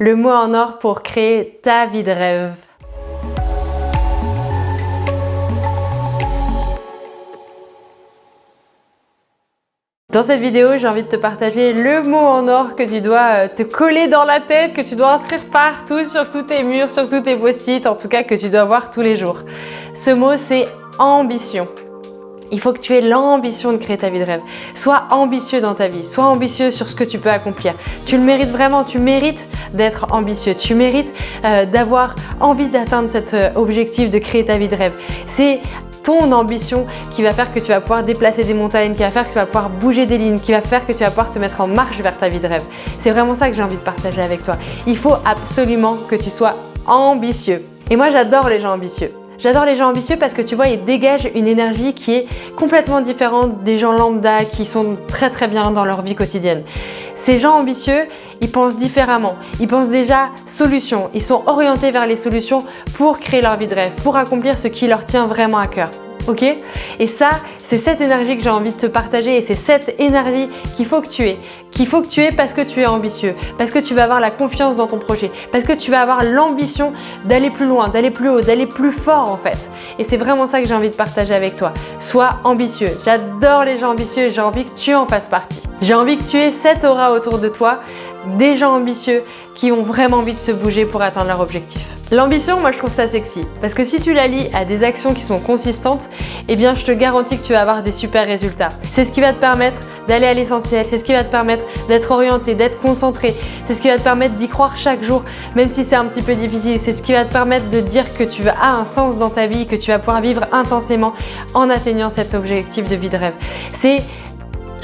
Le mot en or pour créer ta vie de rêve. Dans cette vidéo, j'ai envie de te partager le mot en or que tu dois te coller dans la tête, que tu dois inscrire partout, sur tous tes murs, sur tous tes post-it, en tout cas que tu dois voir tous les jours. Ce mot, c'est ambition. Il faut que tu aies l'ambition de créer ta vie de rêve. Sois ambitieux dans ta vie, sois ambitieux sur ce que tu peux accomplir. Tu le mérites vraiment, tu mérites d'être ambitieux, tu mérites d'avoir envie d'atteindre cet objectif de créer ta vie de rêve. C'est ton ambition qui va faire que tu vas pouvoir déplacer des montagnes, qui va faire que tu vas pouvoir bouger des lignes, qui va faire que tu vas pouvoir te mettre en marche vers ta vie de rêve. C'est vraiment ça que j'ai envie de partager avec toi. Il faut absolument que tu sois ambitieux. Et moi, j'adore les gens ambitieux. J'adore les gens ambitieux parce que tu vois, ils dégagent une énergie qui est complètement différente des gens lambda qui sont très très bien dans leur vie quotidienne. Ces gens ambitieux, ils pensent différemment. Ils pensent déjà solutions. Ils sont orientés vers les solutions pour créer leur vie de rêve, pour accomplir ce qui leur tient vraiment à cœur. Ok? Et ça, c'est cette énergie que j'ai envie de te partager et c'est cette énergie qu'il faut que tu aies. Qu'il faut que tu aies parce que tu es ambitieux, parce que tu vas avoir la confiance dans ton projet, parce que tu vas avoir l'ambition d'aller plus loin, d'aller plus haut, d'aller plus fort en fait. Et c'est vraiment ça que j'ai envie de partager avec toi. Sois ambitieux. J'adore les gens ambitieux et j'ai envie que tu en fasses partie. J'ai envie que tu aies cette aura autour de toi, des gens ambitieux qui ont vraiment envie de se bouger pour atteindre leur objectif. L'ambition, moi je trouve ça sexy parce que si tu la lies à des actions qui sont consistantes, eh bien je te garantis que tu vas avoir des super résultats. C'est ce qui va te permettre d'aller à l'essentiel, c'est ce qui va te permettre d'être orienté, d'être concentré, c'est ce qui va te permettre d'y croire chaque jour, même si c'est un petit peu difficile, c'est ce qui va te permettre de dire que tu as un sens dans ta vie, que tu vas pouvoir vivre intensément en atteignant cet objectif de vie de rêve. C'est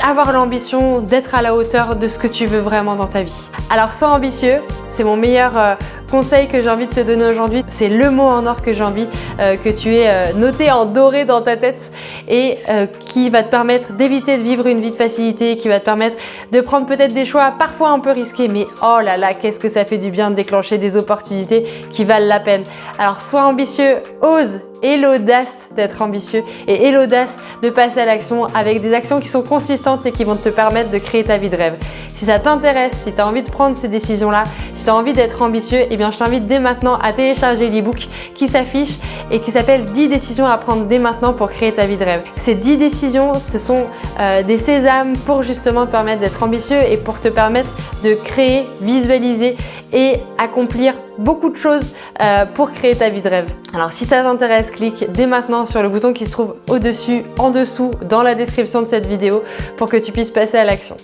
avoir l'ambition d'être à la hauteur de ce que tu veux vraiment dans ta vie. Alors sois ambitieux, c'est mon meilleur conseil que j'ai envie de te donner aujourd'hui. C'est le mot en or que j'ai envie que tu aies noté en doré dans ta tête et qui va te permettre d'éviter de vivre une vie de facilité, qui va te permettre de prendre peut-être des choix parfois un peu risqués, mais oh là là, qu'est-ce que ça fait du bien de déclencher des opportunités qui valent la peine. Alors sois ambitieux, ose. Aie l'audace d'être ambitieux et aie l'audace de passer à l'action avec des actions qui sont consistantes et qui vont te permettre de créer ta vie de rêve. Si ça t'intéresse, si tu as envie de prendre ces décisions-là, si tu as envie d'être ambitieux, eh bien je t'invite dès maintenant à télécharger l'e-book qui s'affiche et qui s'appelle 10 décisions à prendre dès maintenant pour créer ta vie de rêve. Ces 10 décisions, ce sont des sésames pour justement te permettre d'être ambitieux et pour te permettre de créer, visualiser et accomplir beaucoup de choses pour créer ta vie de rêve. Alors si ça t'intéresse, clique dès maintenant sur le bouton qui se trouve au-dessus, en dessous, dans la description de cette vidéo pour que tu puisses passer à l'action.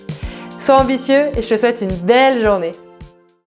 Sois ambitieux et je te souhaite une belle journée.